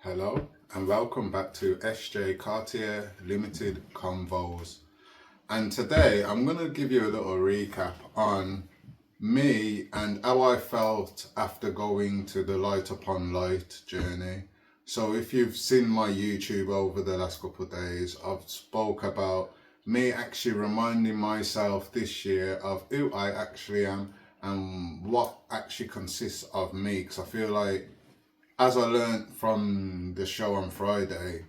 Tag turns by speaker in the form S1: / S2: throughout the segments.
S1: Hello and welcome back to SJ Cartier Limited Convos. And today I'm going to give you a little recap on me and how I felt after going to the Light Upon Light journey. So if you've seen my YouTube over the last couple of days, I've spoke about me actually reminding myself this year of who I actually am and what actually consists of me, because I feel like, as I learned from the show on Friday,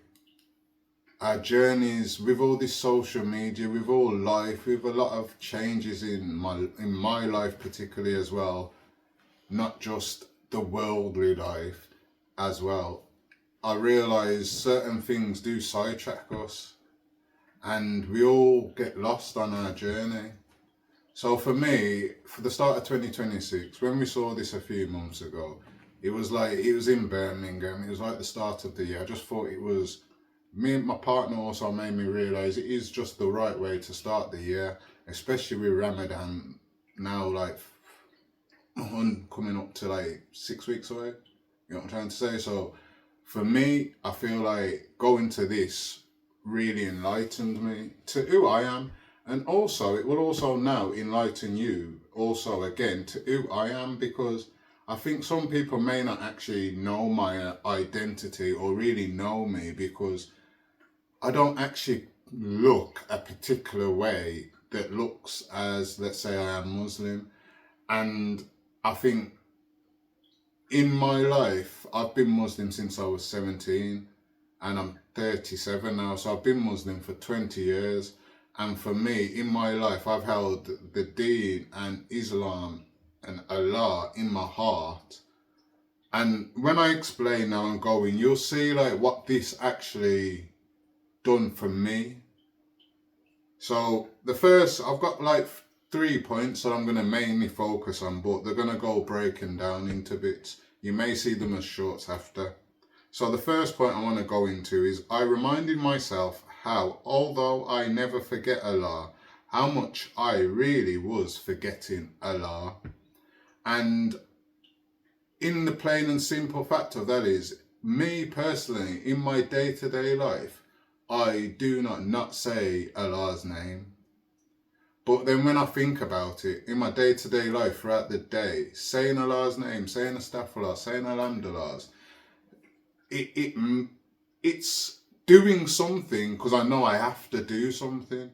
S1: our journeys with all this social media, with all life, with a lot of changes in my life particularly as well, not just the worldly life as well, I realise certain things do sidetrack us and we all get lost on our journey. So for me, for the start of 2026, when we saw this a few months ago, it was in Birmingham. It was like the start of the year. I just thought it was, me and my partner also made me realise it is just the right way to start the year, especially with Ramadan now coming up to 6 weeks away. You know what I'm trying to say? So for me, I feel like going to this really enlightened me to who I am. And also, it will also now enlighten you also again to who I am, because I think some people may not actually know my identity or really know me, because I don't actually look a particular way that looks as, let's say, I am Muslim. And I think in my life, I've been Muslim since I was 17 and I'm 37 now. So I've been Muslim for 20 years. And for me, in my life, I've held the Deen and Islam and Allah in my heart. And when I explain now and going, you'll see what this actually done for me. So I've got 3 points that I'm going to mainly focus on, but they're going to go breaking down into bits. You may see them as shorts after. So the first point I want to go into is I reminded myself how, although I never forget Allah, how much I really was forgetting Allah. And in the plain and simple fact of that is, me personally, in my day-to-day life, I do not say Allah's name. But then when I think about it, in my day-to-day life throughout the day, saying Allah's name, saying Astaghfirullah, saying Alhamdulillah, it's doing something because I know I have to do something.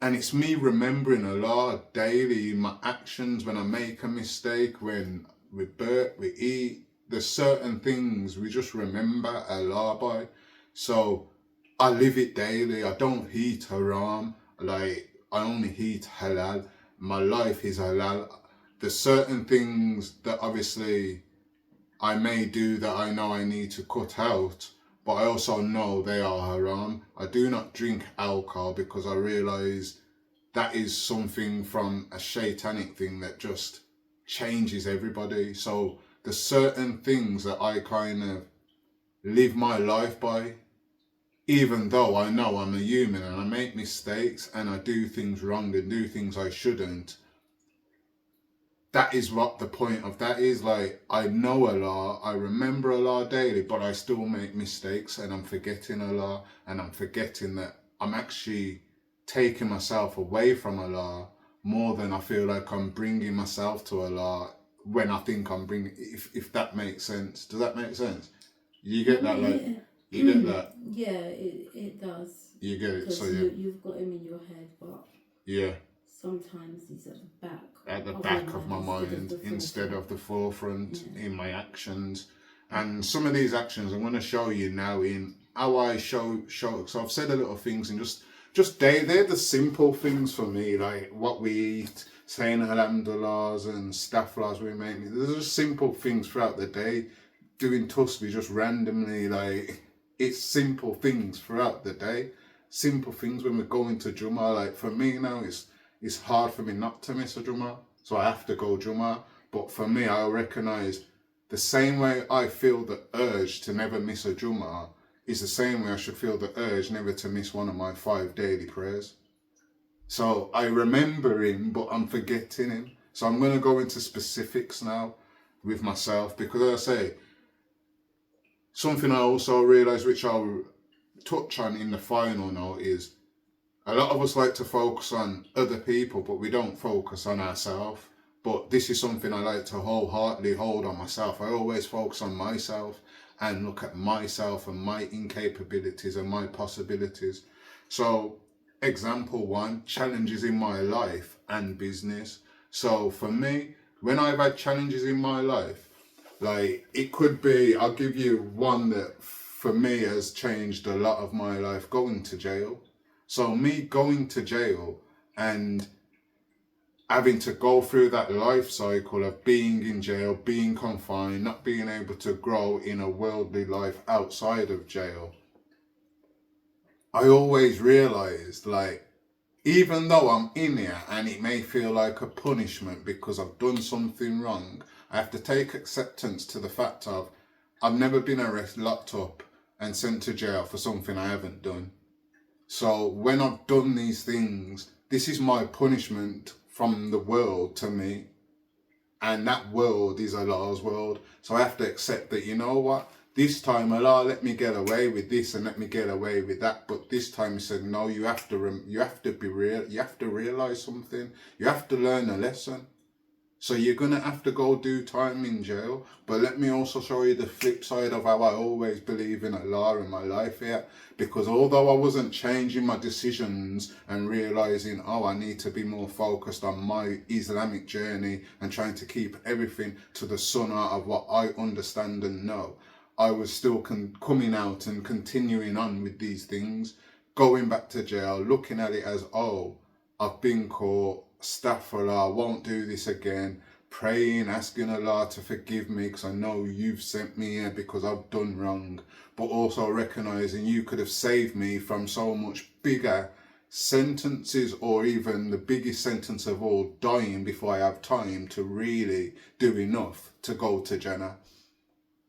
S1: And it's me remembering Allah daily in my actions, when I make a mistake, when we burp, we eat. There's certain things we just remember Allah by. So I live it daily. I don't eat haram. I only eat halal. My life is halal. There's certain things that obviously I may do that I know I need to cut out, but I also know they are haram. I do not drink alcohol because I realise that is something from a shaitanic thing that just changes everybody. So there's certain things that I kind of live my life by, even though I know I'm a human and I make mistakes and I do things wrong and do things I shouldn't. That is what the point of that is. I know Allah, I remember Allah daily, but I still make mistakes and I'm forgetting Allah, and I'm forgetting that I'm actually taking myself away from Allah more than I feel like I'm bringing myself to Allah when I think I'm bringing, if that makes sense. Does that make sense? You get that? You get that?
S2: Yeah, it does.
S1: You get it? So
S2: you've got him in your head, but
S1: yeah,
S2: sometimes he's at the back.
S1: At the back of my mind instead of the forefront in my actions. And some of these actions I'm going to show you now in how I show. So I've said a little things, and just they're the simple things for me, like what we eat, saying alhamdulillahs and stafflahs we make. There's just simple things throughout the day. Doing tasbih just randomly, it's simple things throughout the day. Simple things when we're going to Jummah. For me now, it's hard for me not to miss a Jummah, so I have to go Jummah. But for me, I recognise the same way I feel the urge to never miss a Jummah is the same way I should feel the urge never to miss one of my 5 daily prayers. So I remember him, but I'm forgetting him. So I'm going to go into specifics now with myself, because as I say, Something I also realised, which I'll touch on in the final note, is a lot of us like to focus on other people, but we don't focus on ourselves. But this is something I like to wholeheartedly hold on myself. I always focus on myself and look at myself and my incapabilities and my possibilities. So, example one, challenges in my life and business. So, for me, when I've had challenges in my life, like it could be, I'll give you one that for me has changed a lot of my life, going to jail. So me going to jail and having to go through that life cycle of being in jail, being confined, not being able to grow in a worldly life outside of jail, I always realized, like, even though I'm in here and it may feel like a punishment because I've done something wrong, I have to take acceptance to the fact of I've never been arrested, locked up and sent to jail for something I haven't done. So when I've done these things, this is my punishment from the world to me. And that world is Allah's world. So I have to accept that, you know what? This time Allah let me get away with this and let me get away with that. But this time He said, no, you have to be real. You have to realize something. You have to learn a lesson. So you're going to have to go do time in jail. But let me also show you the flip side of how I always believe in Allah in my life here. Because although I wasn't changing my decisions and realizing, oh, I need to be more focused on my Islamic journey and trying to keep everything to the sunnah of what I understand and know, I was still coming out and continuing on with these things, going back to jail, looking at it as, oh, I've been caught, astaghfirullah, I won't do this again, praying, asking Allah to forgive me because I know you've sent me here because I've done wrong, but also recognizing you could have saved me from so much bigger sentences, or even the biggest sentence of all, dying before I have time to really do enough to go to Jannah.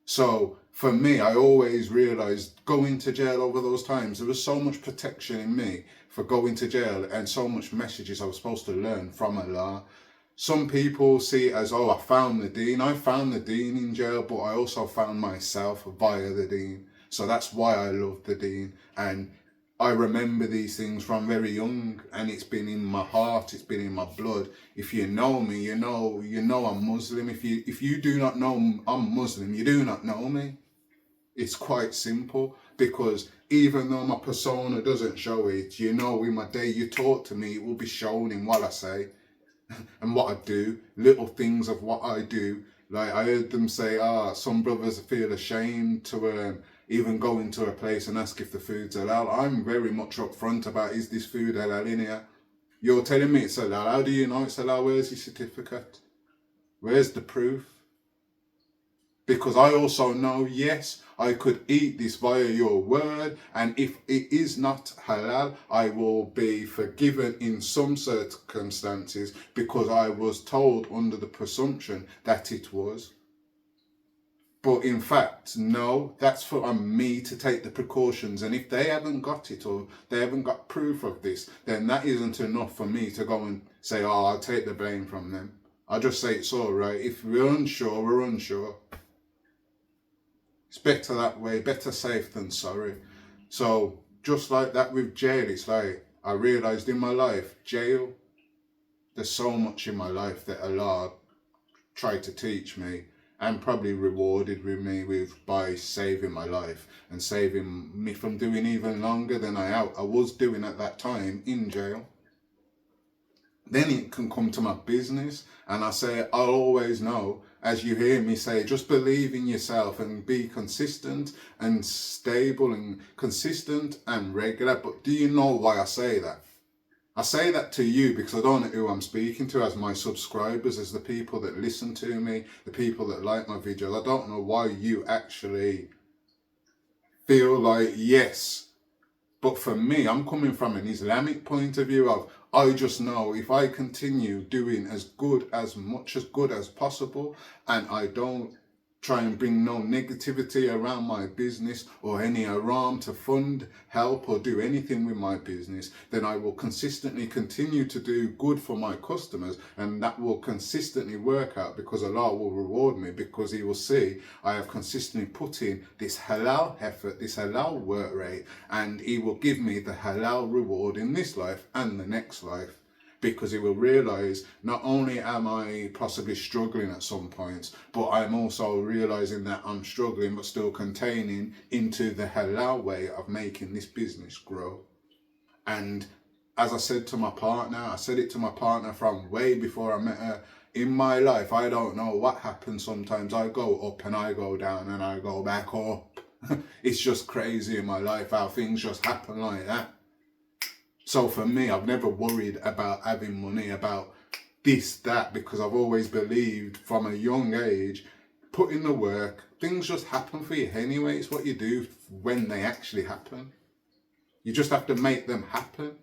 S1: So for me, I always realized going to jail over those times, there was so much protection in me for going to jail and so much messages I was supposed to learn from Allah. Some people see it as, oh, I found the deen. I found the deen in jail, but I also found myself via the deen. So that's why I love the deen. And I remember these things from very young, and it's been in my heart, it's been in my blood. If you know me, you know I'm Muslim. If you do not know I'm Muslim, you do not know me. It's quite simple, because even though my persona doesn't show it, in my day you talk to me, it will be shown in what I say and what I do, little things of what I do. Like I heard them say, some brothers feel ashamed to even go into a place and ask if the food's halal. I'm very much upfront about, is this food halal in here? You're telling me it's halal. How do you know it's halal? Where's your certificate? Where's the proof? Because I also know, yes, I could eat this via your word, and if it is not halal, I will be forgiven in some circumstances because I was told under the presumption that it was. But in fact, no, that's for me to take the precautions. And if they haven't got it, or they haven't got proof of this, then that isn't enough for me to go and say, oh, I'll take the blame from them. I'll just say it's all right. If we're unsure, we're unsure. It's better that way, better safe than sorry. So just like that with jail, it's like I realised in my life, jail, there's so much in my life that Allah tried to teach me and probably rewarded with me by saving my life and saving me from doing even longer than I was doing at that time in jail. Then it can come to my business, and I say, I'll always know, as you hear me say, just believe in yourself and be consistent and stable and consistent and regular. But do you know why I say that? I say that to you because I don't know who I'm speaking to, as my subscribers, as the people that listen to me, the people that like my videos. I don't know why you actually feel like, yes. But for me, I'm coming from an Islamic point of view of, I just know if I continue doing as much as good as possible, and I don't try and bring no negativity around my business or any haram to fund, help or do anything with my business, then I will consistently continue to do good for my customers, and that will consistently work out because Allah will reward me, because He will see I have consistently put in this halal effort, this halal work rate, and He will give me the halal reward in this life and the next life. Because He will realise not only am I possibly struggling at some points, but I'm also realising that I'm struggling but still containing into the halal way of making this business grow. And as I said to my partner, I said it to my partner from way before I met her, in my life, I don't know what happens sometimes. I go up and I go down and I go back up. It's just crazy in my life how things just happen like that. So for me, I've never worried about having money, about this, that, because I've always believed from a young age, put in the work, things just happen for you anyway. It's what you do when they actually happen. You just have to make them happen.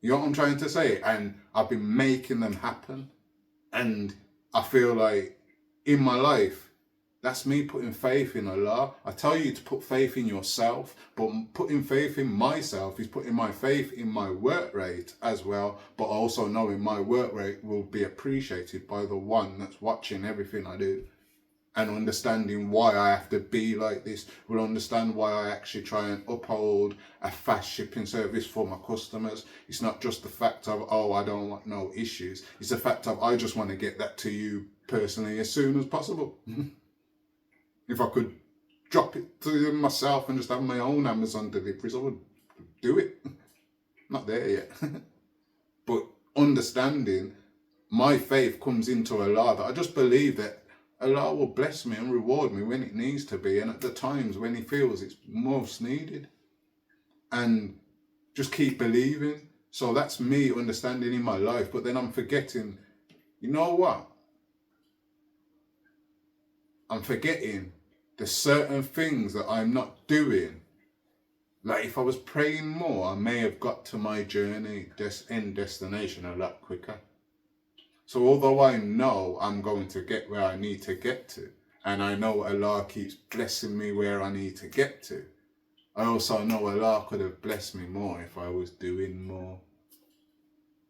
S1: You know what I'm trying to say? And I've been making them happen. And I feel like in my life, that's me putting faith in Allah. I tell you to put faith in yourself, but putting faith in myself is putting my faith in my work rate as well, but also knowing my work rate will be appreciated by the one that's watching everything I do, and understanding why I have to be like this, will understand why I actually try and uphold a fast shipping service for my customers. It's not just the fact of, oh, I don't want no issues. It's the fact of, I just want to get that to you personally as soon as possible. If I could drop it to myself and just have my own Amazon deliveries, I would do it. Not there yet. But understanding my faith comes into Allah, that I just believe that Allah will bless me and reward me when it needs to be, and at the times when He feels it's most needed. And just keep believing. So that's me understanding in my life. But then I'm forgetting, you know what? I'm forgetting there's certain things that I'm not doing. Like if I was praying more, I may have got to my journey, end destination a lot quicker. So although I know I'm going to get where I need to get to, and I know Allah keeps blessing me where I need to get to, I also know Allah could have blessed me more if I was doing more.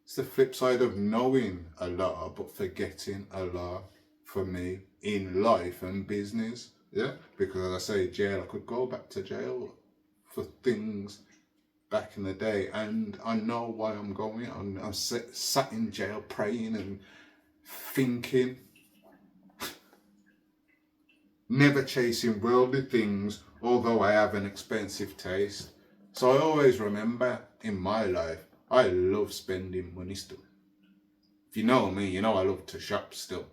S1: It's the flip side of knowing Allah but forgetting Allah for me in life and business. Yeah, because as I say, jail, I could go back to jail for things back in the day, and I know why I'm going. I'm sat in jail praying and thinking, never chasing worldly things, although I have an expensive taste. So I always remember in my life, I love spending money still. If you know me, you know I love to shop still.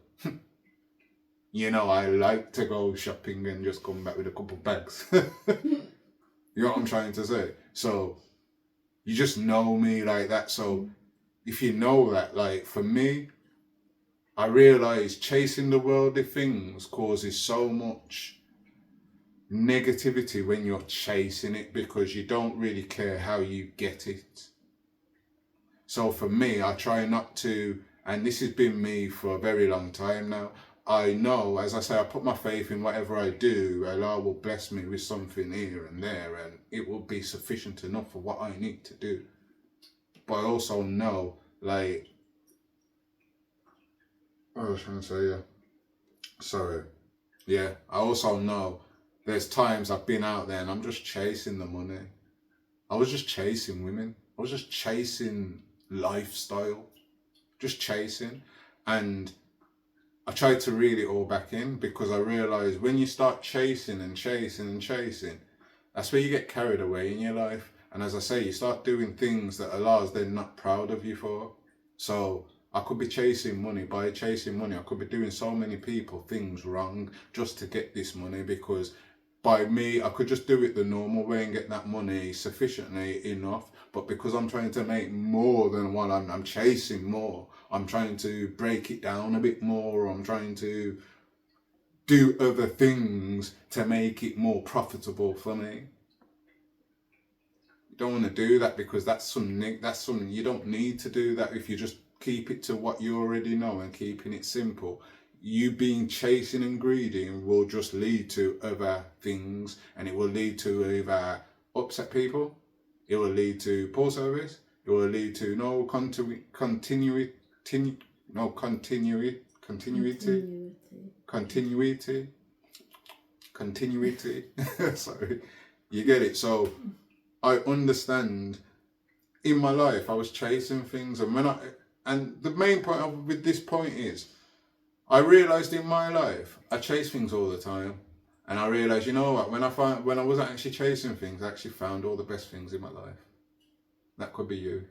S1: You know, I like to go shopping and just come back with a couple bags. You know what I'm trying to say? So, you just know me like that. So, if you know that, like, for me, I realise chasing the worldly things causes so much negativity when you're chasing it, because you don't really care how you get it. So, for me, I try not to, and this has been me for a very long time now, I know, as I say, I put my faith in whatever I do, Allah will bless me with something here and there, and it will be sufficient enough for what I need to do. But I also know, like, what was I trying to say, yeah. Sorry. Yeah, I also know there's times I've been out there and I'm just chasing the money. I was just chasing women. I was just chasing lifestyle. Just chasing. And I tried to reel it all back in, because I realised when you start chasing and chasing and chasing, that's where you get carried away in your life. And as I say, you start doing things that Allah's then not proud of you for. So I could be chasing money. By chasing money, I could be doing so many people things wrong just to get this money, because by me, I could just do it the normal way and get that money sufficiently enough. But because I'm trying to make more than what I'm chasing more, I'm trying to break it down a bit more, or I'm trying to do other things to make it more profitable for me. You don't want to do that, because that's something you don't need to do that if you just keep it to what you already know and keeping it simple. you being chasing and greedy will just lead to other things, and it will lead to either upset people, it will lead to poor service, it will lead to no continuity, sorry, you get it. So I understand. In my life, I was chasing things, and the main point with this point is, I realized in my life I chase things all the time, and I realized, you know what? When I wasn't actually chasing things, I actually found all the best things in my life. That could be you.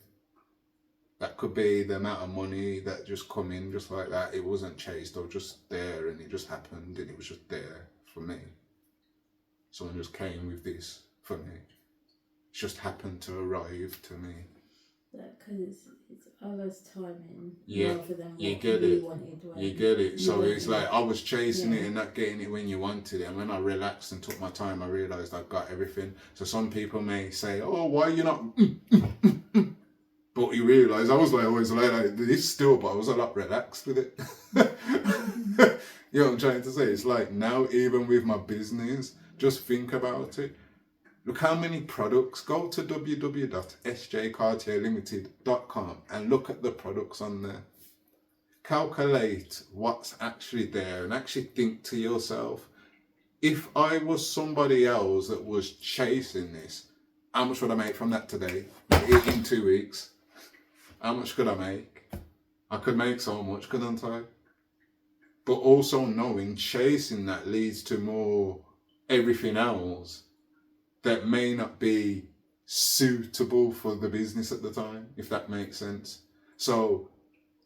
S1: That could be the amount of money that just come in just like that. It wasn't chased or just there, and it just happened, and it was just there for me. Someone just came with this for me. It just happened to arrive to me.
S2: Because it's Allah's timing.
S1: Yeah,
S2: rather than
S1: you
S2: what
S1: get
S2: we
S1: it.
S2: wanted.
S1: You get it. So
S2: wanted
S1: it's like I was chasing it
S2: Yeah.
S1: and not getting it when you wanted it. And when I relaxed and took my time, I realised I got everything. So some people may say, "Oh, why are you not?" But you realise I was always like this still, but I was a lot relaxed with it. You know what I'm trying to say? It's like now, even with my business, just think about it. Look how many products. Go to www.sjcartierlimited.com and look at the products on there. Calculate what's actually there and actually think to yourself, if I was somebody else that was chasing this, how much would I make from that today? In 2 weeks? How much could I make? I could make so much, couldn't I? But also knowing chasing that leads to more everything else that may not be suitable for the business at the time, if that makes sense. So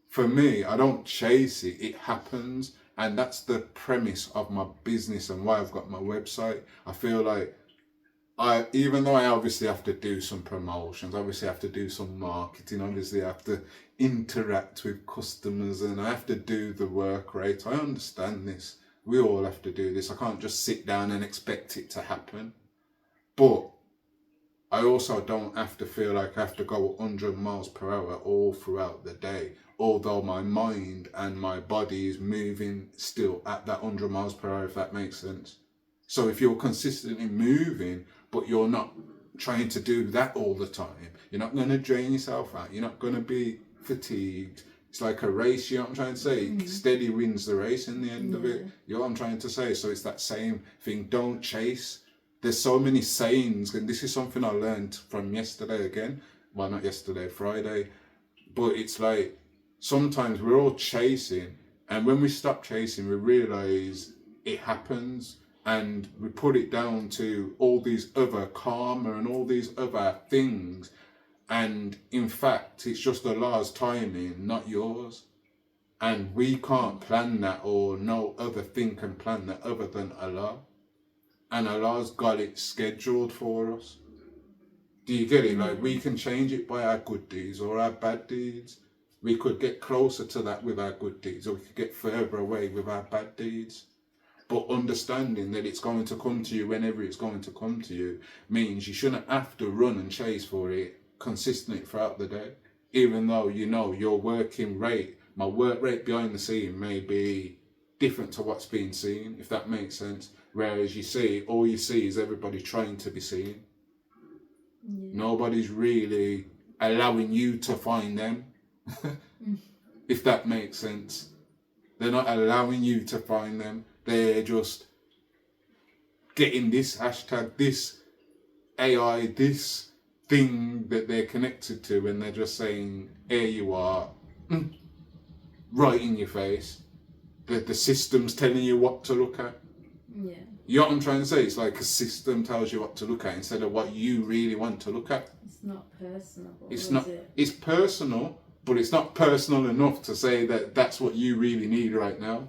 S1: for me, I don't chase it, it happens. And that's the premise of my business and why I've got my website. I feel like even though I obviously have to do some promotions, obviously I have to do some marketing, obviously I have to interact with customers and I have to do the work rate. I understand this. We all have to do this. I can't just sit down and expect it to happen. But I also don't have to feel like I have to go 100 miles per hour all throughout the day, although my mind and my body is moving still at that 100 miles per hour, if that makes sense. So if you're consistently moving, but you're not trying to do that all the time, you're not going to drain yourself out, you're not going to be fatigued. It's like a race, you know what I'm trying to say? Steady wins the race in the end of it. You know what I'm trying to say? So it's that same thing. Don't chase. There's so many sayings, and this is something I learned from yesterday again. Well, not yesterday, Friday. But it's like, sometimes we're all chasing, and when we stop chasing, we realise it happens, and we put it down to all these other karma and all these other things. And in fact, it's just Allah's timing, not yours. And we can't plan that, or no other thing can plan that other than Allah. And Allah's got it scheduled for us. Do you get it? Like, we can change it by our good deeds or our bad deeds. We could get closer to that with our good deeds, or we could get further away with our bad deeds. But understanding that it's going to come to you whenever it's going to come to you means you shouldn't have to run and chase for it consistently throughout the day. Even though you know your working rate, my work rate behind the scene may be different to what's being seen, if that makes sense. Whereas all you see is everybody trying to be seen. Nobody's really allowing you to find them, if that makes sense. They're not allowing you to find them. They're just getting this hashtag, this AI, this thing that they're connected to, and they're just saying, here you are, right in your face. The system's telling you what to look at.
S2: Yeah.
S1: You know what I'm trying to say? It's like a system tells you what to look at instead of what you really want to look at.
S2: It's not personable.
S1: It's personal, but it's not personal enough to say that that's what you really need right now.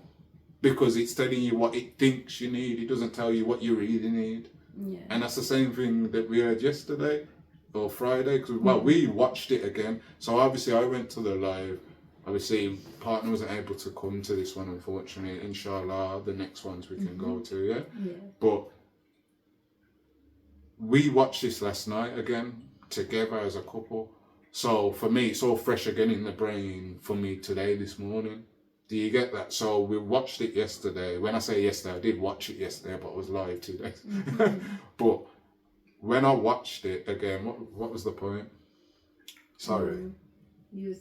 S1: Because it's telling you what it thinks you need. It doesn't tell you what you really need.
S2: Yeah.
S1: And that's the same thing that we heard yesterday or Friday. Because, we watched it again. So obviously I went to the live. Obviously, partner wasn't able to come to this one, unfortunately. Inshallah, the next ones we can go to, yeah? But we watched this last night again, together as a couple. So for me, it's all fresh again in the brain for me today, this morning. Do you get that? So we watched it yesterday. When I say yesterday, I did watch it yesterday, but it was live 2 days. But when I watched it again, what was the point? Sorry.
S2: You was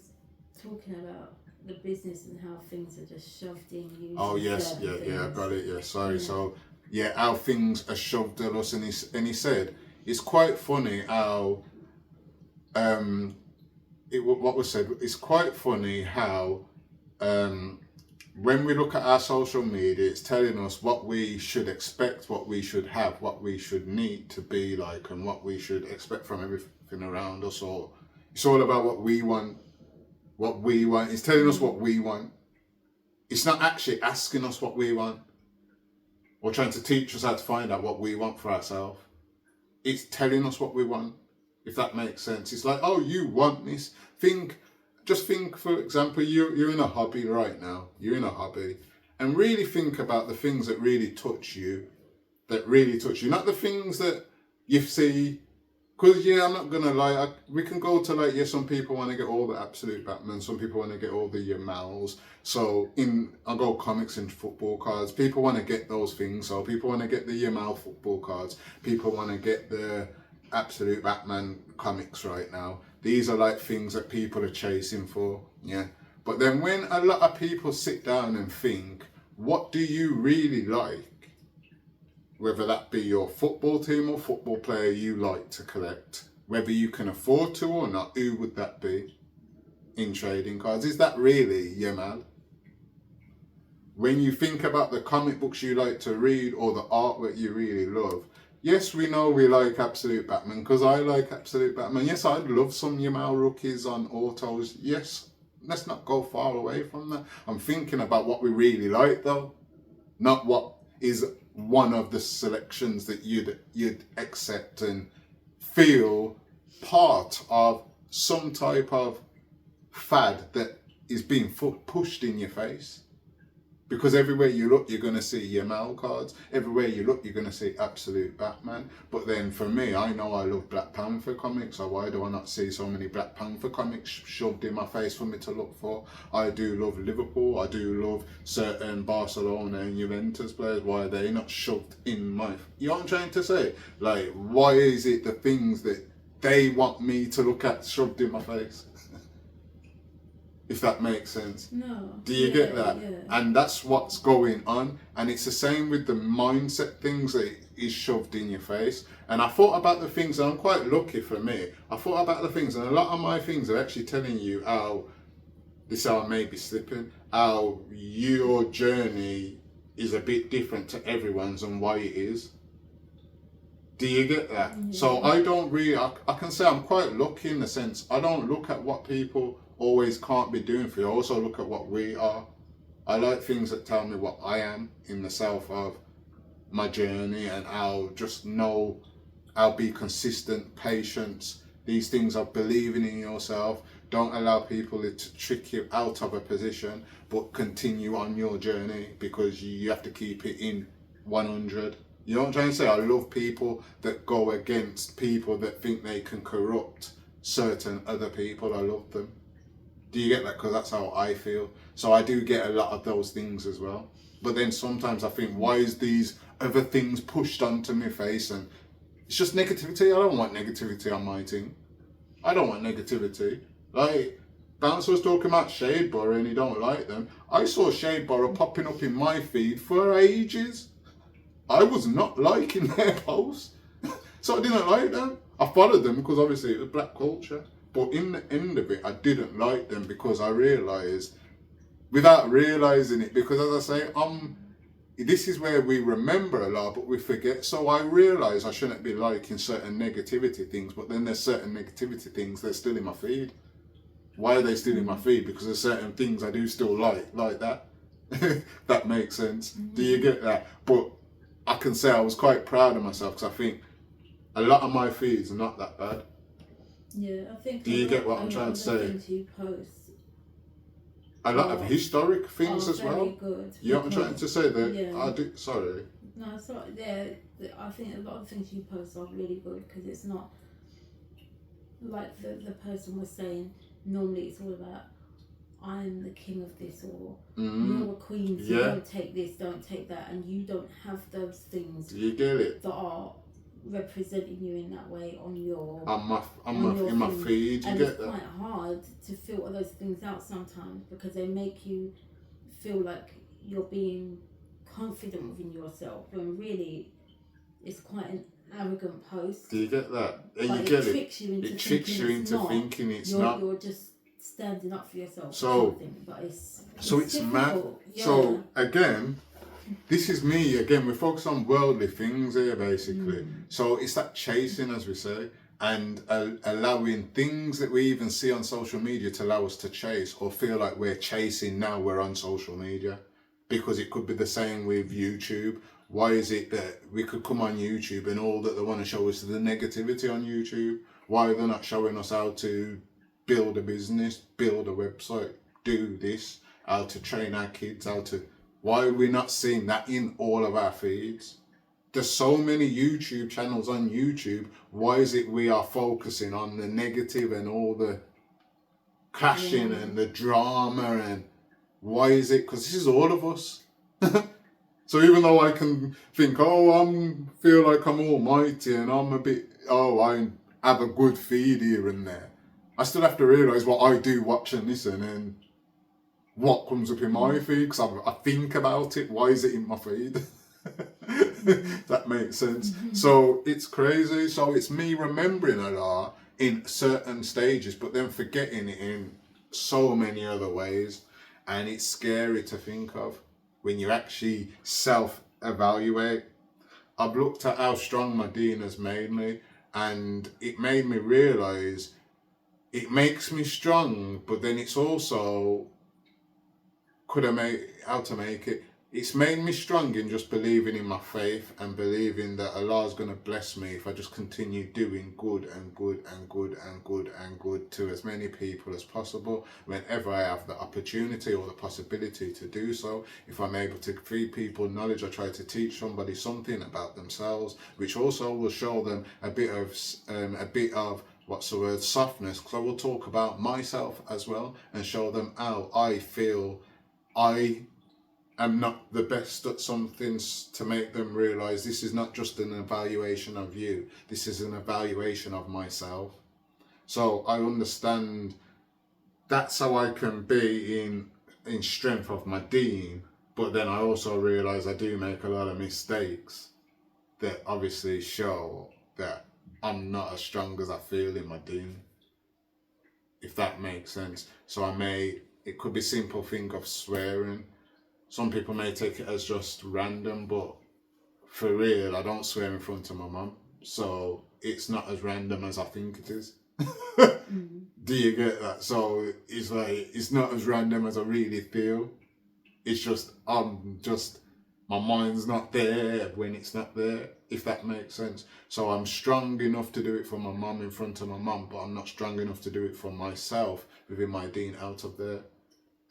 S2: talking about the business and how things are just shoved in you.
S1: Oh yes, yeah, I got it. Yeah, sorry. So yeah, how things are shoved at us, and he said it's quite funny how what was said. It's quite funny how when we look at our social media, it's telling us what we should expect, what we should have, what we should need to be like, and what we should expect from everything around us. Or it's all about what we want. What we want. It's telling us what we want. It's not actually asking us what we want or trying to teach us how to find out what we want for ourselves. It's telling us what we want, if that makes sense. It's like, oh, you want this. Just think, for example, you're in a hobby right now. You're in a hobby. And really think about the things that really touch you. Not the things that you see. Because, I'm not going to lie, we can go to some people want to get all the absolute Batman, some people want to get all the Yamals. So I'll go comics and football cards. People want to get those things. So people want to get the Yamal football cards. People want to get the absolute Batman comics right now. These are like things that people are chasing for, yeah. But then when a lot of people sit down and think, what do you really like? Whether that be your football team or football player you like to collect, whether you can afford to or not, who would that be in trading cards? Is that really your man? When you think about the comic books you like to read or the artwork you really love, yes, we know we like Absolute Batman because I like Absolute Batman. Yes, I'd love some Yamal rookies on autos. Yes, let's not go far away from that. I'm thinking about what we really like though, not what is one of the selections that you'd accept and feel part of some type of fad that is being pushed in your face. Because everywhere you look, you're going to see Yamal cards. Everywhere you look, you're going to see Absolute Batman. But then for me, I know I love Black Panther comics, so why do I not see so many Black Panther comics shoved in my face for me to look for? I do love Liverpool. I do love certain Barcelona and Juventus players. Why are they not shoved in my... You know what I'm trying to say? Like, why is it the things that they want me to look at shoved in my face? If that makes sense.
S2: No.
S1: Do you get that?
S2: Yeah.
S1: And that's what's going on. And it's the same with the mindset things that is shoved in your face. And I thought about the things, and I'm quite lucky for me. I thought about the things, and a lot of my things are actually telling you how, this is how I may be slipping, how your journey is a bit different to everyone's and why it is. Do you get that? Mm-hmm. So I don't really, I can say I'm quite lucky in the sense, I don't look at what people always can't be doing for you. I also look at what we are. I like things that tell me what I am in the self of my journey, and I'll be consistent, patience, these things of believing in yourself. Don't allow people to trick you out of a position, but continue on your journey because you have to keep it in 100. You know what I'm trying to say? I love people that go against people that think they can corrupt certain other people. I love them. Do you get that? Because that's how I feel. So I do get a lot of those things as well. But then sometimes I think, why is these other things pushed onto my face? And it's just negativity. I don't want negativity on my team. I don't want negativity. Like, Bounce was talking about Shade Borough and he don't like them. I saw Shade Borough popping up in my feed for ages. I was not liking their posts. So I didn't like them. I followed them because obviously it was black culture. But in the end of it, I didn't like them because I realised, without realising it, because as I say, this is where we remember a lot, but we forget. So I realise I shouldn't be liking certain negativity things, but then there's certain negativity things, they're still in my feed. Why are they still in my feed? Because there's certain things I do still like that. That makes sense. Mm-hmm. Do you get that? But I can say I was quite proud of myself because I think a lot of my feeds are not that bad.
S2: Yeah, I think.
S1: Do you get what I'm trying to say?
S2: Things you post,
S1: a lot of historic things as well.
S2: Good.
S1: You know what I'm trying to say? That
S2: yeah.
S1: I do. Sorry.
S2: No, sorry. Yeah, I think a lot of things you post are really good because it's not like the person was saying. Normally, it's all about I'm the king of this, or
S1: Mm.
S2: you're a queen, so
S1: Yeah.
S2: don't take this, don't take that, and you don't have those things
S1: Do you get it?
S2: that are representing you in that way on your
S1: in my
S2: thing.
S1: feed. You
S2: and
S1: get
S2: it's
S1: that?
S2: quite hard to filter those things out sometimes, because they make you feel like you're being confident within yourself, when really it's quite an arrogant post.
S1: Do you get that? And
S2: but
S1: you
S2: it
S1: get
S2: tricks you into
S1: it tricks
S2: thinking
S1: you
S2: it's
S1: into
S2: not.
S1: thinking it's
S2: you're,
S1: not.
S2: You're just standing up for yourself.
S1: So-
S2: or something, but it's
S1: mad.
S2: difficult. Yeah.
S1: So again, this is me again. We're focused on worldly things here, basically. So it's that chasing, as we say, and allowing things that we even see on social media to allow us to chase, or feel like we're chasing now we're on social media. Because it could be the same with YouTube. Why is it that we could come on YouTube and all that they want to show us is the negativity on YouTube? Why are they not showing us how to build a business, build a website, do this, how to train our kids, why are we not seeing that in all of our feeds? There's so many YouTube channels on YouTube. Why is it we are focusing on the negative and all the clashing and the drama, and why is it? Because this is all of us. So even though I can think, feel like I'm almighty and I have a good feed here and there, I still have to realise what I do watch and listen and what comes up in my feed, because I think about it. Why is it in my feed? That makes sense. So it's crazy. So it's me remembering a lot in certain stages, but then forgetting it in so many other ways. And it's scary to think of when you actually self-evaluate. I've looked at how strong my Dean has made me, and it made me realise it makes me strong, but then it's also how to make it. It's made me strong in just believing in my faith and believing that Allah's going to bless me if I just continue doing good and good and good and good and good to as many people as possible whenever I have the opportunity or the possibility to do so. If I'm able to feed people knowledge, I try to teach somebody something about themselves, which also will show them a bit of softness, because I will talk about myself as well and show them how I feel I am not the best at some things, to make them realise this is not just an evaluation of you, this is an evaluation of myself. So I understand that's how I can be in strength of my Dean, but then I also realise I do make a lot of mistakes that obviously show that I'm not as strong as I feel in my Dean, if that makes sense. So it could be simple thing of swearing. Some people may take it as just random, but for real, I don't swear in front of my mum. So it's not as random as I think it is. Do you get that? So it's like, it's not as random as I really feel. It's just, my mind's not there when it's not there, if that makes sense. So I'm strong enough to do it for my mum in front of my mum, but I'm not strong enough to do it for myself within my Dean out of there.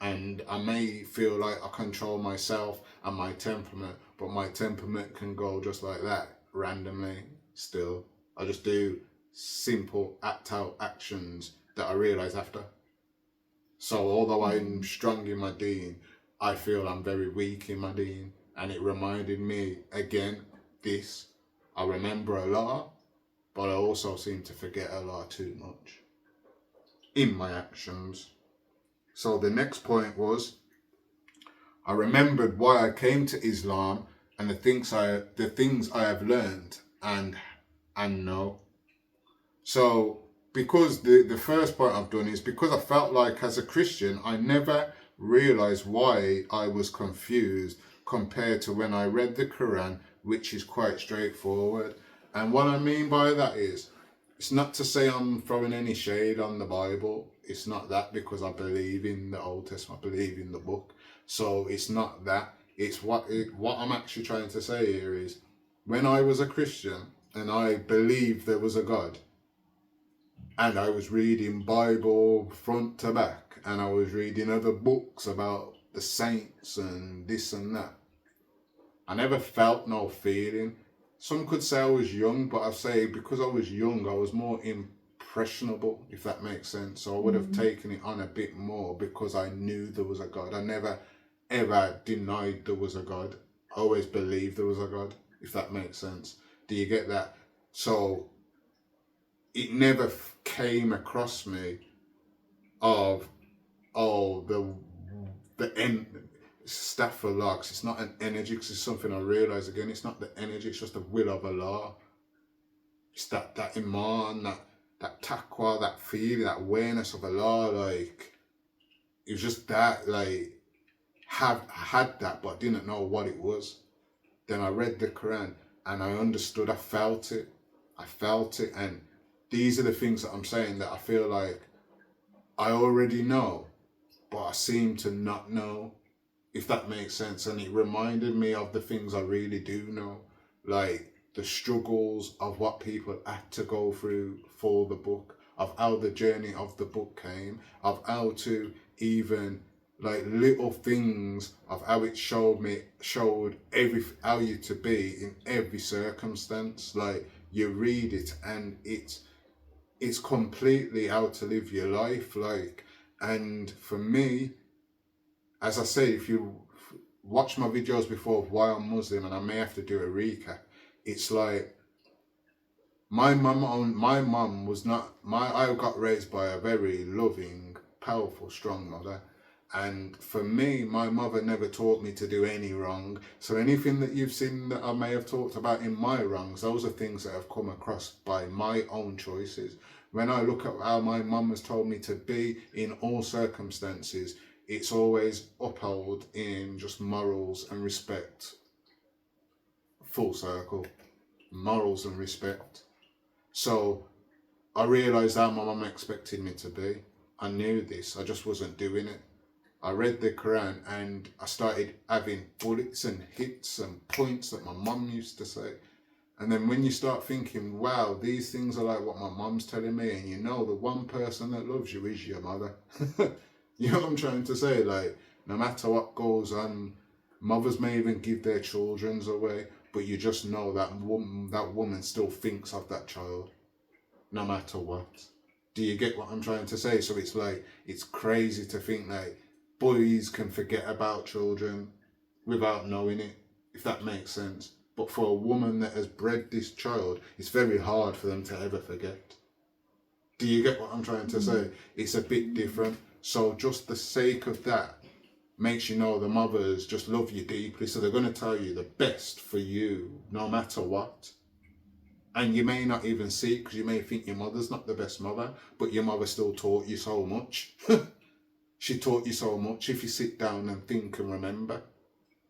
S1: And I may feel like I control myself and my temperament, but my temperament can go just like that, randomly still. I just do simple act out actions that I realise after. So although I'm strong in my Dean, I feel I'm very weak in my Dean. And it reminded me, again, I remember a lot, but I also seem to forget a lot too much in my actions. So the next point was, I remembered why I came to Islam and the things I have learned and know. So because the first point I've done is because I felt like as a Christian, I never realized why I was confused compared to when I read the Quran, which is quite straightforward. And what I mean by that is, it's not to say I'm throwing any shade on the Bible. It's not that, because I believe in the Old Testament, I believe in the book. So it's not that. It's what I'm actually trying to say here is, when I was a Christian and I believed there was a God, and I was reading Bible front to back, and I was reading other books about the saints and this and that, I never felt no feeling. Some could say I was young, but I say because I was young, I was more impressionable, if that makes sense. So I would have taken it on a bit more because I knew there was a God. I never ever denied there was a God. I always believed there was a God, if that makes sense. Do you get that? So it never came across me of, oh, the end staff for larks. It's not an energy, because it's something I realize again. It's not the energy, it's just the will of Allah. It's that iman, that taqwa, that feeling, that awareness of Allah. Like, it was just that, like, I had that, but didn't know what it was. Then I read the Quran and I understood. I felt it, and these are the things that I'm saying that I feel like I already know, but I seem to not know, if that makes sense. And it reminded me of the things I really do know, like the struggles of what people had to go through for the book, of how the journey of the book came, of how to even, like, little things of how it showed how you to be in every circumstance. Like, you read it and it's completely how to live your life. Like, and for me, as I say, if you watch my videos before of why I'm Muslim, and I may have to do a recap, it's like my mum was not I got raised by a very loving, powerful, strong mother. And for me, my mother never taught me to do any wrong. So anything that you've seen that I may have talked about in my wrongs, those are things that have come across by my own choices. When I look at how my mum has told me to be in all circumstances, it's always upheld in just morals and respect. Full circle. Morals and respect. So I realised how my mum expected me to be. I knew this, I just wasn't doing it. I read the Quran and I started having bullets and hits and points that my mum used to say. And then when you start thinking, wow, these things are like what my mum's telling me, and you know the one person that loves you is your mother. You know what I'm trying to say? Like, no matter what goes on, mothers may even give their children away, but you just know that woman still thinks of that child, no matter what. Do you get what I'm trying to say? So it's like, it's crazy to think like boys can forget about children without knowing it, if that makes sense. But for a woman that has bred this child, it's very hard for them to ever forget. Do you get what I'm trying to say? It's a bit different. So just the sake of that makes you know the mothers just love you deeply. So they're going to tell you the best for you, no matter what. And you may not even see it, because you may think your mother's not the best mother, but your mother still taught you so much. She taught you so much if you sit down and think and remember,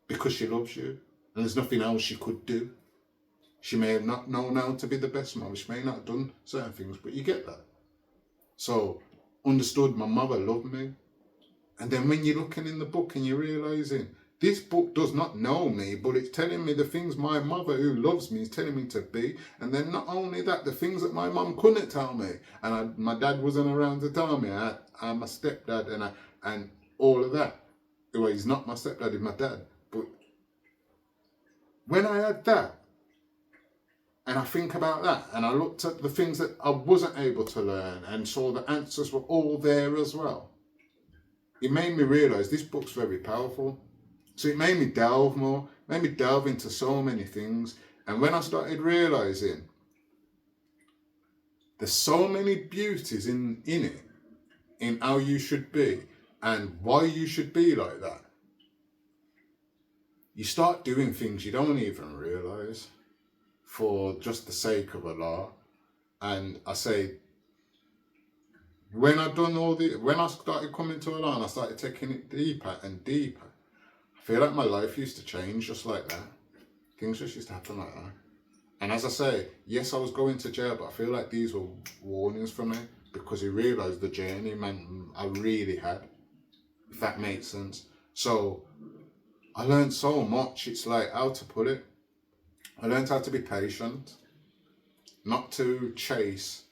S1: because she loves you. And there's nothing else she could do. She may have not known how to be the best mother. She may not have done certain things, but you get that. So, understood my mother loved me. And then when you're looking in the book and you're realising, this book does not know me, but it's telling me the things my mother, who loves me, is telling me to be. And then not only that, the things that my mum couldn't tell me. And my dad wasn't around to tell me. I'm a stepdad and all of that. Well, he's not my stepdad, he's my dad. But when I had that, and I think about that, and I looked at the things that I wasn't able to learn and saw the answers were all there as well, it made me realise this book's very powerful. So it made me delve more, made me delve into so many things. And when I started realising there's so many beauties in it, in how you should be and why you should be like that, you start doing things you don't even realise for just the sake of Allah. And I say, when I started coming to Allah and I started taking it deeper and deeper, I feel like my life used to change just like that. Things just used to happen like that. And as I say, yes, I was going to jail, but I feel like these were warnings for me, because he realised the journey, man, I really had, if that makes sense. So I learned so much. It's like, how to put it, I learned how to be patient, not to chase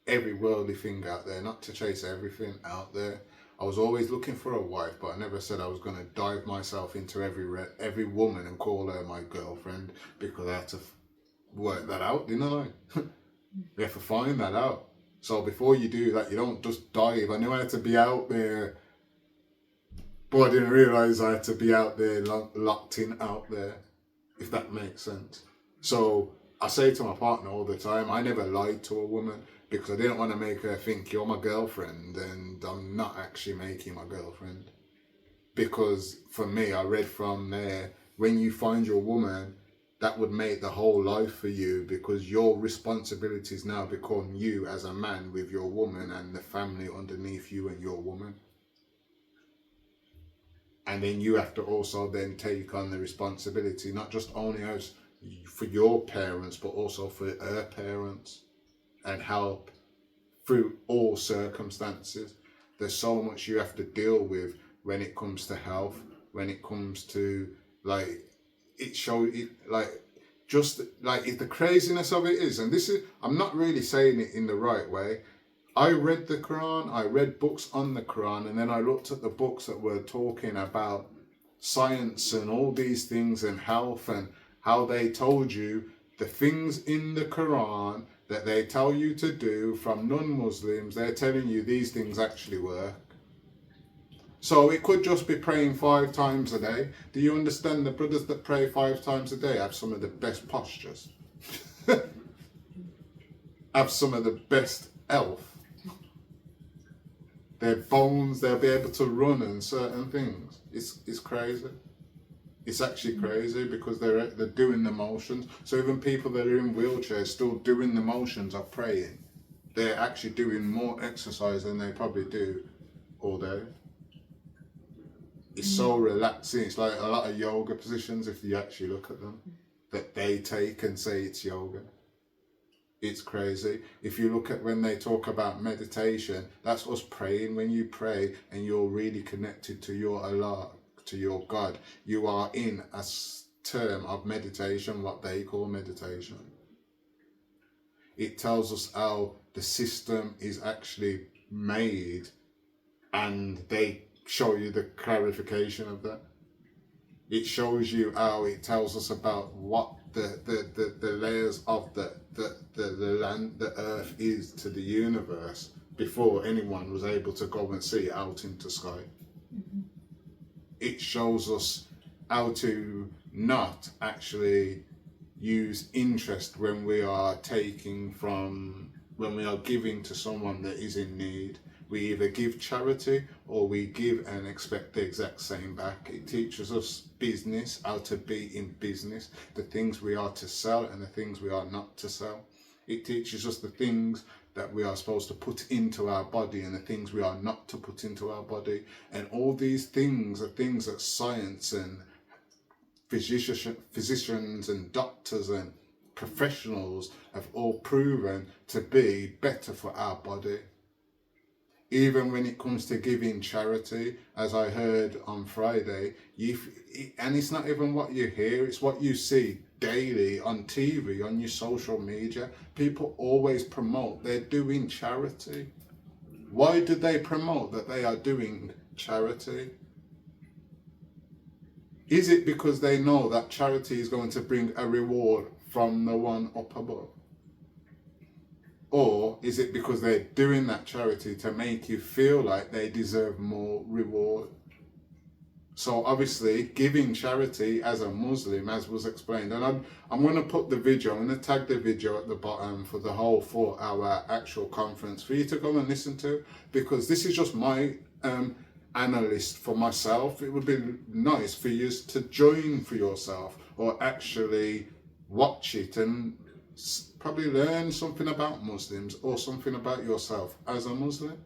S1: every worldly thing out there, not to chase everything out there. I was always looking for a wife, but I never said I was going to dive myself into every woman and call her my girlfriend, because I had to work that out, didn't I? We have to find that out. So before you do that, you don't just dive. I knew I had to be out there, but I didn't realise I had to be out there, locked in out there, if that makes sense. So I say to my partner all the time, I never lied to a woman because I didn't want to make her think you're my girlfriend and I'm not actually making my girlfriend. Because for me, I read from there, when you find your woman, that would make the whole life for you, because your responsibilities now become you as a man with your woman and the family underneath you and your woman. And then you have to also then take on the responsibility, not just only as for your parents, but also for her parents, and help through all circumstances. There's so much you have to deal with when it comes to health, when it comes to like, it show it like, just like the craziness of it is, and this is, I'm not really saying it in the right way. I read the Quran, I read books on the Quran, and then I looked at the books that were talking about science and all these things and health, and how they told you the things in the Quran that they tell you to do from non-Muslims, they're telling you these things actually work. So it could just be praying 5 times a day. Do you understand the brothers that pray 5 times a day have some of the best postures? Have some of the best health. Their bones, they'll be able to run and certain things. It's crazy. It's actually crazy because they're doing the motions. So even people that are in wheelchairs still doing the motions of praying. They're actually doing more exercise than they probably do all day. It's so relaxing. It's like a lot of yoga positions, if you actually look at them, that they take and say it's yoga. It's crazy. If you look at when they talk about meditation, that's us praying. When you pray and you're really connected to your Allah, to your God, you are in a term of meditation, what they call meditation. It tells us how the system is actually made, and they show you the clarification of that. It shows you how it tells us about what the layers of the land, the earth is to the universe before anyone was able to go and see it out into sky. Mm-hmm. It shows us how to not actually use interest when we are when we are giving to someone that is in need. We either give charity or we give and expect the exact same back. It teaches us business, how to be in business, the things we are to sell and the things we are not to sell. It teaches us the things that we are supposed to put into our body and the things we are not to put into our body. And all these things are things that science and physicians and doctors and professionals have all proven to be better for our body. Even when it comes to giving charity, as I heard on Friday, and it's not even what you hear, it's what you see daily on TV, on your social media. People always promote they're doing charity. Why do they promote that they are doing charity? Is it because they know that charity is going to bring a reward from the one up above? Or is it because they're doing that charity to make you feel like they deserve more reward? So obviously, giving charity as a Muslim, as was explained, and I'm going to put the video, I'm going to tag the video at the bottom for the whole 4-hour actual conference for you to go and listen to, because this is just my analyst for myself. It would be nice for you to join for yourself or actually watch it and probably learn something about Muslims or something about yourself as a Muslim,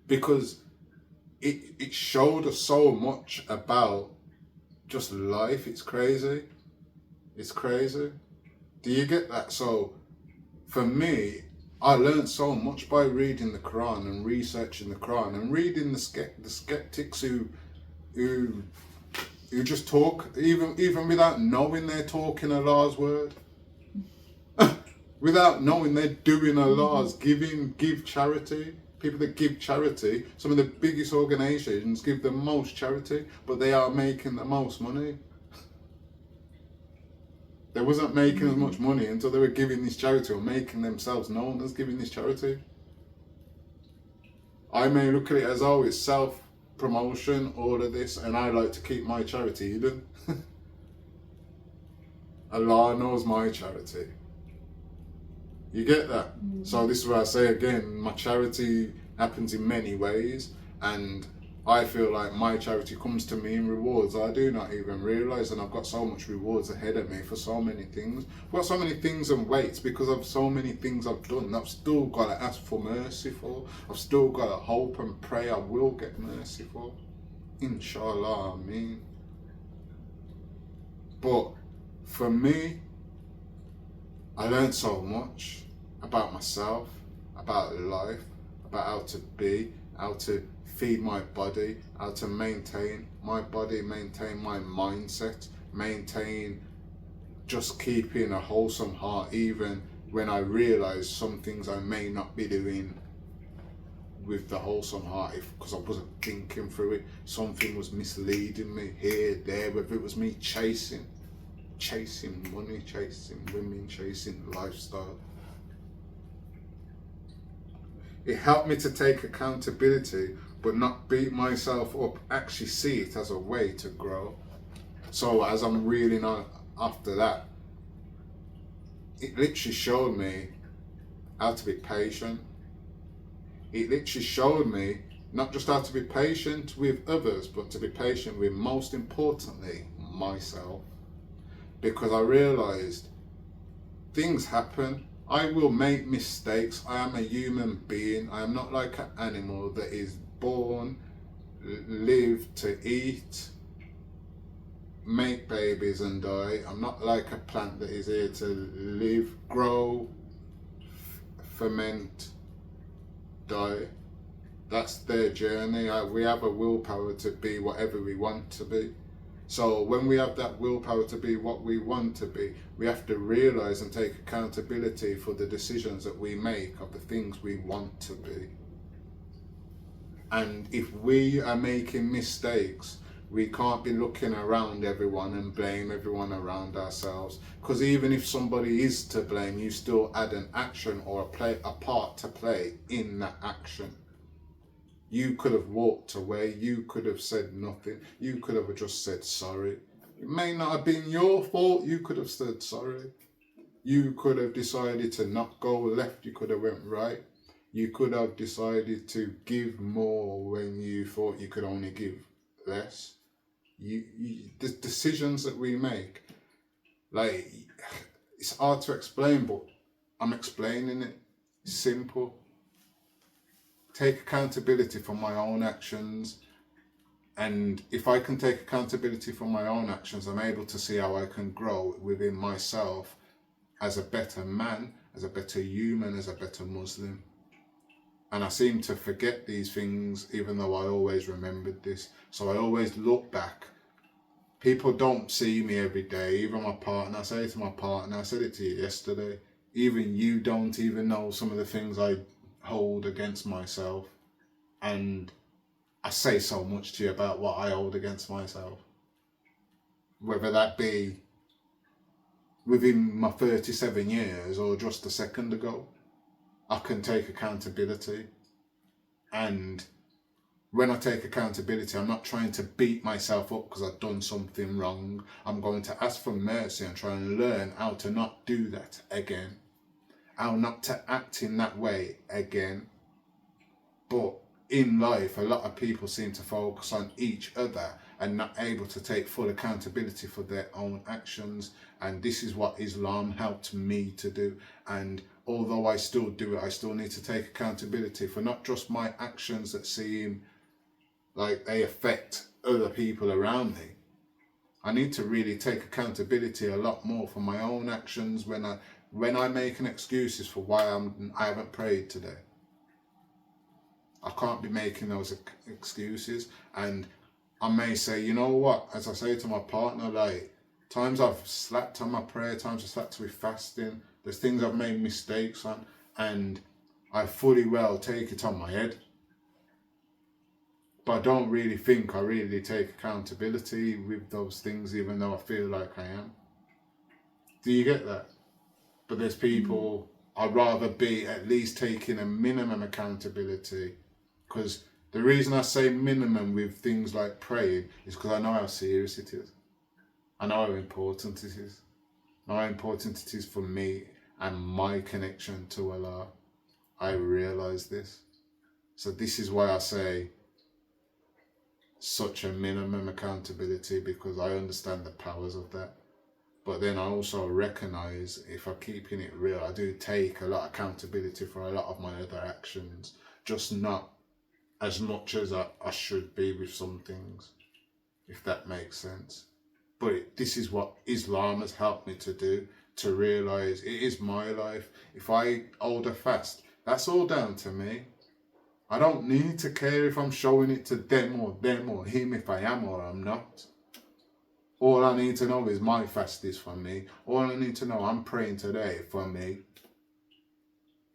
S1: because it showed us so much about just life. It's crazy. It's crazy. Do you get that? So for me, I learned so much by reading the Quran and researching the Quran and reading the skeptics who just talk even without knowing they're talking Allah's word. Without knowing they're doing Allah's, give charity. People that give charity, some of the biggest organisations give the most charity, but they are making the most money. They wasn't making as much money until they were giving this charity or making themselves known as giving this charity. I may look at it as, oh, it's self-promotion, all of this, and I like to keep my charity hidden. Allah knows my charity. You get that? So this is where I say again, my charity happens in many ways, and I feel like my charity comes to me in rewards I do not even realise, and I've got so much rewards ahead of me for so many things. I've got so many things and weights because of so many things I've done that I've still got to ask for mercy for. I've still got to hope and pray I will get mercy for. Inshallah, Ameen. But for me, I learned so much about myself, about life, about how to be, how to feed my body, how to maintain my body, maintain my mindset, maintain just keeping a wholesome heart even when I realise some things I may not be doing with the wholesome heart because I wasn't thinking through it. Something was misleading me here, there, whether it was me chasing money, chasing women, chasing lifestyle. It helped me to take accountability but not beat myself up, actually see it as a way to grow. So as I'm reeling on after that, it literally showed me how to be patient. It literally showed me not just how to be patient with others, but to be patient with, most importantly, myself. Because I realised things happen. I will make mistakes. I am a human being. I am not like an animal that is born, live to eat, make babies and die. I'm not like a plant that is here to live, grow, ferment, die. That's their journey. We have a willpower to be whatever we want to be. So when we have that willpower to be what we want to be, we have to realise and take accountability for the decisions that we make of the things we want to be. And if we are making mistakes, we can't be looking around everyone and blame everyone around ourselves. Because even if somebody is to blame, you still add an action or a part to play in that action. You could have walked away, you could have said nothing, you could have just said sorry. It may not have been your fault, you could have said sorry. You could have decided to not go left, you could have went right. You could have decided to give more when you thought you could only give less. The decisions that we make, like, it's hard to explain, but I'm explaining it. Simple. Take accountability for my own actions, and if I can take accountability for my own actions, I'm able to see how I can grow within myself as a better man, as a better human, as a better Muslim. And I seem to forget these things even though I always remembered this. So I always look back. People don't see me every day, even my partner. I say to my partner, I said it to you yesterday, even you don't even know some of the things I hold against myself, and I say so much to you about what I hold against myself, whether that be within my 37 years or just a second ago. I can take accountability, and when I take accountability, I'm not trying to beat myself up because I've done something wrong. I'm going to ask for mercy and try and learn how to not do that again, how not to act in that way again. But in life, a lot of people seem to focus on each other and not able to take full accountability for their own actions. And this is what Islam helped me to do. And although I still do it, I still need to take accountability for not just my actions that seem like they affect other people around me. I need to really take accountability a lot more for my own actions when I'm making excuses for why I haven't prayed today. I can't be making those excuses, and I may say, you know what, as I say to my partner, like, times I've slacked on my prayer, times I've slacked with fasting, there's things I've made mistakes on, and I fully well take it on my head. But I don't really think I really take accountability with those things, even though I feel like I am. Do you get that? But there's people, I'd rather be at least taking a minimum accountability, because the reason I say minimum with things like praying is because I know how serious it is. I know how important it is. I know how important it is for me and my connection to Allah. I realise this. So this is why I say such a minimum accountability, because I understand the powers of that. But then I also recognise, if I'm keeping it real, I do take a lot of accountability for a lot of my other actions, just not as much as I should be with some things, if that makes sense. But this is what Islam has helped me to do, to realise it is my life. If I hold a fast, that's all down to me. I don't need to care if I'm showing it to them or him, if I am or I'm not. All I need to know is my fast is for me. All I need to know, I'm praying today for me.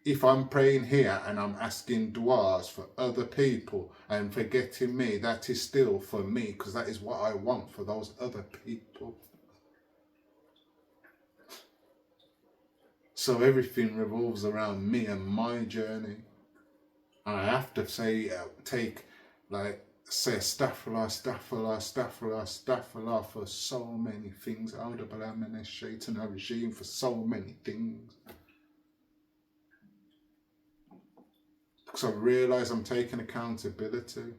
S1: If I'm praying here and I'm asking du'as for other people and forgetting me, that is still for me, because that is what I want for those other people. So everything revolves around me and my journey. And I have to say, say astaghfirullah for so many things. For so many things. Because I realise I'm taking accountability.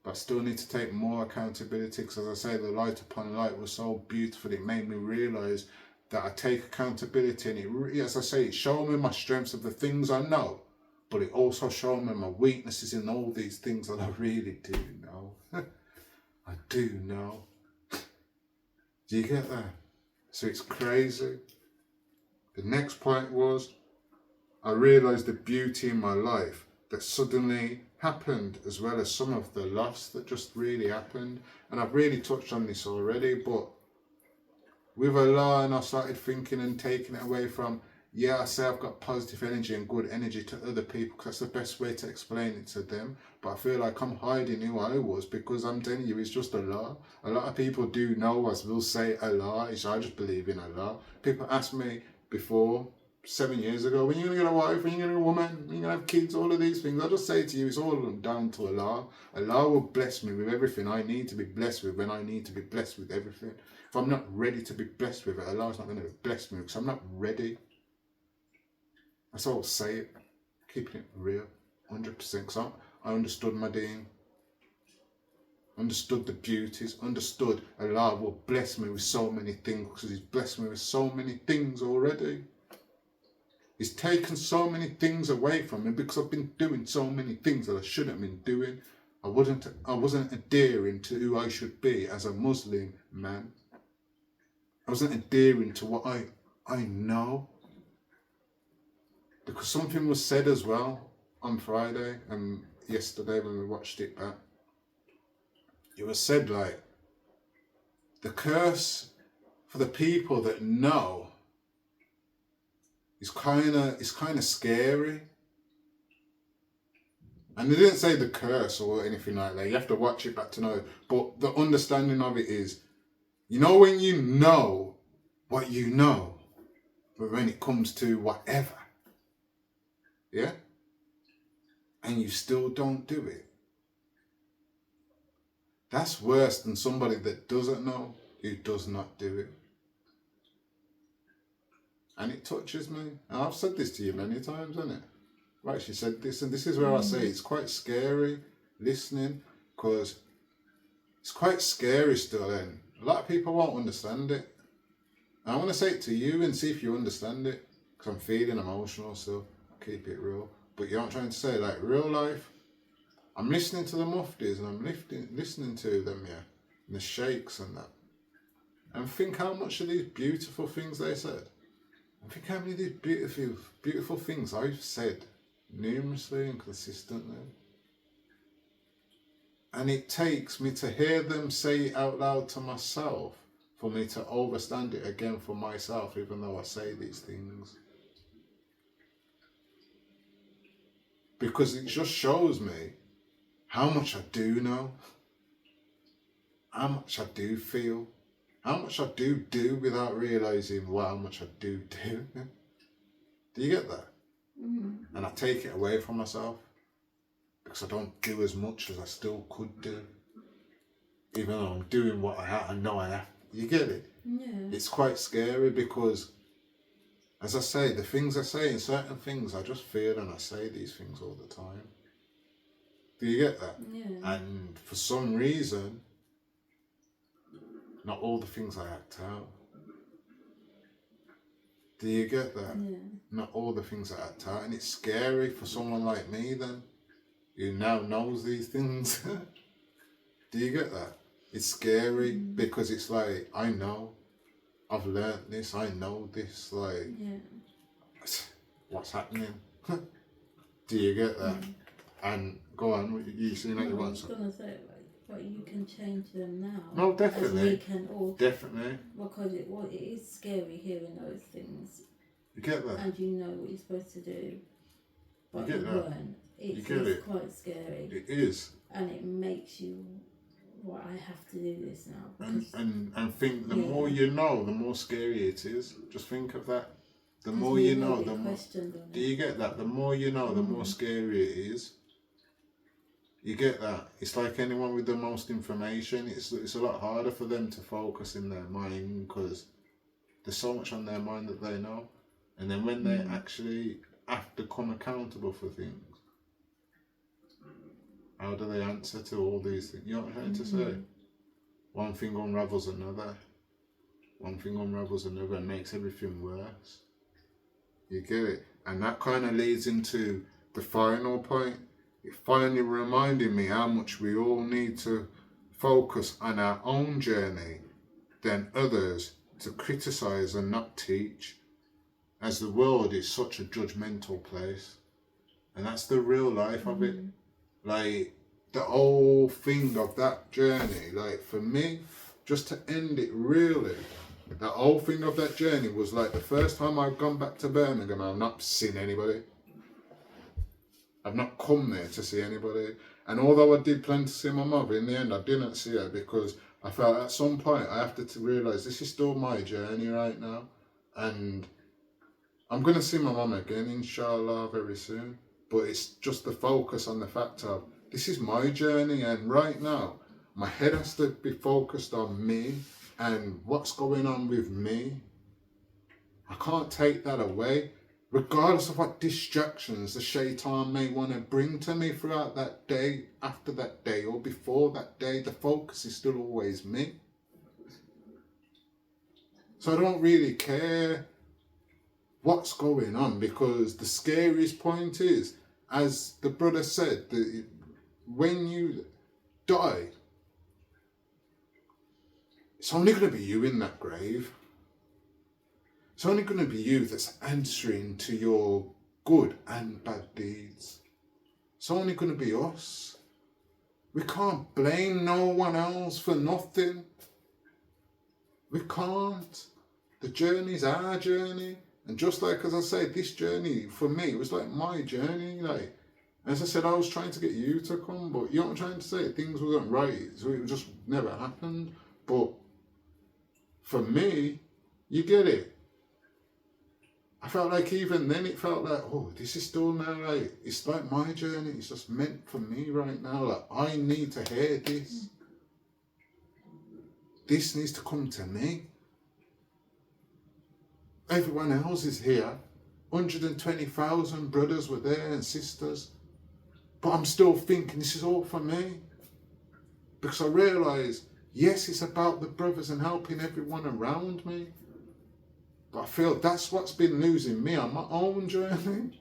S1: But I still need to take more accountability, because as I say, the light upon light was so beautiful. It made me realise that I take accountability, and it, as I say, it showed me my strengths of the things I know. But it also showed me my weaknesses in all these things that I really do know. I do know. Do you get that? So it's crazy. The next point was, I realised the beauty in my life that suddenly happened, as well as some of the loss that just really happened. And I've really touched on this already, but with Allah, and I started thinking and taking it away from, I say I've got positive energy and good energy to other people, because that's the best way to explain it to them. But I feel like I'm hiding who I was, because I'm telling you, it's just Allah. A lot of people do know us, will say Allah. I just believe in Allah. People ask me before, 7 years ago, when are you going to get a wife, when are you going to get a woman, when are you going to have kids, all of these things. I just say to you, it's all down to Allah. Allah will bless me with everything I need to be blessed with when I need to be blessed with everything. If I'm not ready to be blessed with it, Allah's not going to bless me, because I'm not ready. That's all I'll say it. Keeping it real, 100%. Because I understood my deen, understood the beauties, understood Allah will bless me with so many things, because He's blessed me with so many things already. He's taken so many things away from me, because I've been doing so many things that I shouldn't have been doing. I wasn't adhering to who I should be as a Muslim man. I wasn't adhering to what I know. Because something was said as well on Friday and yesterday when we watched it back. It was said like, the curse for the people that know is kind of scary. And they didn't say the curse or anything like that. You have to watch it back to know. But the understanding of it is, when you know what you know, but when it comes to whatever, yeah, and you still don't do it, that's worse than somebody that doesn't know, who does not do it. And it touches me. And I've said this to you many times, haven't it? I've actually said this, and this is where I say it's quite scary listening, because it's quite scary still, and a lot of people won't understand it. And I want to say it to you and see if you understand it, because I'm feeling emotional, so keep it real. But you know what I'm trying to say, like real life, I'm listening to the muftis and I'm listening to them, and the sheikhs and that, and think how much of these beautiful things they said. And think how many of these beautiful things I've said numerously and consistently. And it takes me to hear them say it out loud to myself for me to understand it again for myself, even though I say these things. Because it just shows me how much I do know, how much I do feel, how much I do without realising how much I do. Do you get that?
S2: Mm-hmm.
S1: And I take it away from myself because I don't do as much as I still could do. Even though I'm doing what I know I have. You get it?
S2: Yeah.
S1: It's quite scary because, as I say, the things I say in certain things, I just feel and I say these things all the time. Do you get that?
S2: Yeah.
S1: And for some reason, not all the things I act out. Do you get that?
S2: Yeah.
S1: Not all the things I act out. And it's scary for someone like me then, who now knows these things. Do you get that? It's scary because it's like, I know. I've learnt this, I know this, like, what's happening? Do you get that? And go on, you seem like you want
S2: something. I was going to say, but you can change them now.
S1: No, definitely.
S2: As we can all.
S1: Definitely.
S2: Because it is scary hearing those things.
S1: You get that?
S2: And you know what you're supposed to do. But
S1: you get that?
S2: weren't. It's quite scary.
S1: It is.
S2: And it makes you, well, I have to do this now.
S1: And think the more you know, the more scary it is. Just think of that. The more you know, the more. Do you get that? The more you know, the more scary it is. You get that? It's like anyone with the most information. It's a lot harder for them to focus in their mind because there's so much on their mind that they know. And then when they actually have to come accountable for things, how do they answer to all these things? You know what I'm trying to say? One thing unravels another. One thing unravels another and makes everything worse. You get it? And that kind of leads into the final point. It finally reminded me how much we all need to focus on our own journey than others to criticise and not teach, as the world is such a judgmental place. And that's the real life of it. Like, the whole thing of that journey, like for me, just to end it really, the whole thing of that journey was like the first time I've gone back to Birmingham, I've not seen anybody. I've not come there to see anybody. And although I did plan to see my mother, in the end I didn't see her because I felt at some point I have to realise this is still my journey right now. And I'm going to see my mum again, inshallah, very soon. But it's just the focus on the fact of, this is my journey, and right now, my head has to be focused on me and what's going on with me. I can't take that away, regardless of what distractions the shaitan may want to bring to me throughout that day, after that day, or before that day. The focus is still always me. So I don't really care what's going on, because the scariest point is, as the brother said, that when you die, it's only going to be you in that grave. It's only going to be you that's answering to your good and bad deeds. It's only going to be us. We can't blame no one else for nothing. We can't. The journey's our journey. And just like, as I said, this journey, for me, it was like my journey. Like, as I said, I was trying to get you to come, but you know what I'm trying to say? Things wasn't right, so it just never happened. But for me, you get it. I felt like even then it felt like, oh, this is still now like, it's like my journey. It's just meant for me right now. Like, I need to hear this. This needs to come to me. Everyone else is here. 120,000 brothers were there and sisters. But I'm still thinking this is all for me. Because I realise, yes, it's about the brothers and helping everyone around me. But I feel that's what's been losing me on my own journey.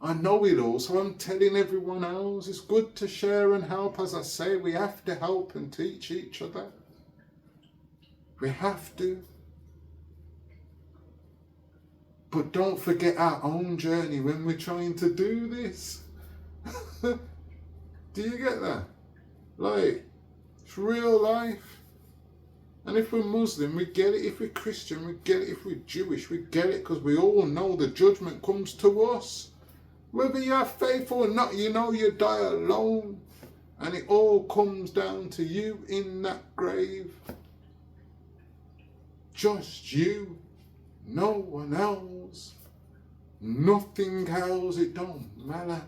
S1: I know it all, so I'm telling everyone else. It's good to share and help. As I say, we have to help and teach each other. We have to. But don't forget our own journey when we're trying to do this. Do you get that? Like, it's real life. And if we're Muslim, we get it. If we're Christian, we get it. If we're Jewish, we get it, because we all know the judgment comes to us. Whether you have faith or not, you know you die alone. And it all comes down to you in that grave. Just you, no one else. Nothing else, it don't matter.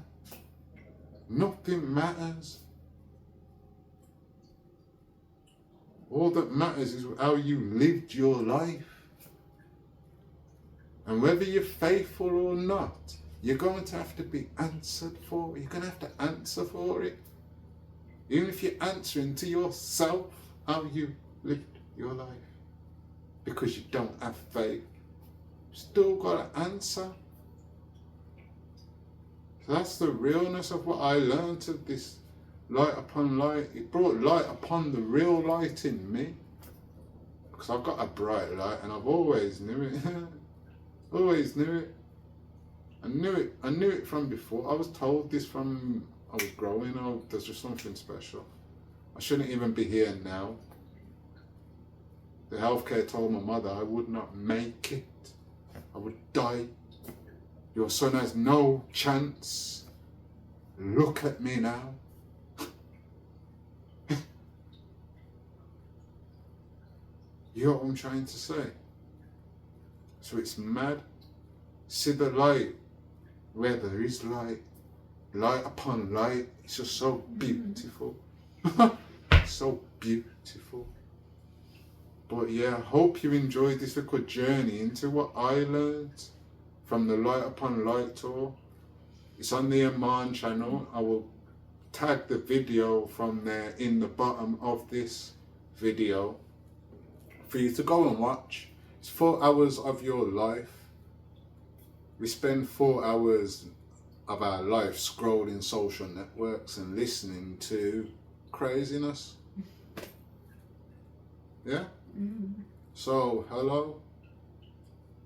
S1: Nothing matters. All that matters is how you lived your life. And whether you're faithful or not, you're going to have to be answered for. You're going to have to answer for it. Even if you're answering to yourself how you lived your life. Because you don't have faith. Still got to answer. So that's the realness of what I learned of this light upon light. It brought light upon the real light in me. Because I've got a bright light and I've always knew it. Always knew it. I knew it from before. I was told this from I was growing up. There's just something special. I shouldn't even be here now. The healthcare told my mother I would not make it. I would die. Your son has no chance. Look at me now. You know what I'm trying to say? So it's mad. See the light where there is light. Light upon light. It's just so beautiful. So beautiful. But yeah, I hope you enjoyed this little journey into what I learned from the Light Upon Light tour. It's on the Aman channel. I will tag the video from there in the bottom of this video for you to go and watch. It's 4 hours of your life. We spend 4 hours of our life scrolling social networks and listening to craziness. Yeah? So, hello.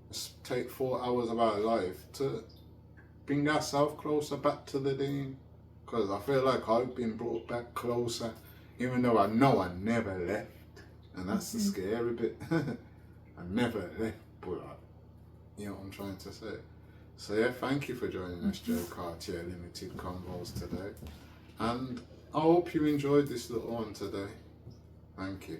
S1: Let's take 4 hours of our life to bring ourselves closer back to the Dean. Because I feel like I've been brought back closer, even though I know I never left. And that's the scary bit. I never left, but you know what I'm trying to say. So yeah, thank you for joining us, Joe Cartier Limited Convos today. And I hope you enjoyed this little one today. Thank you.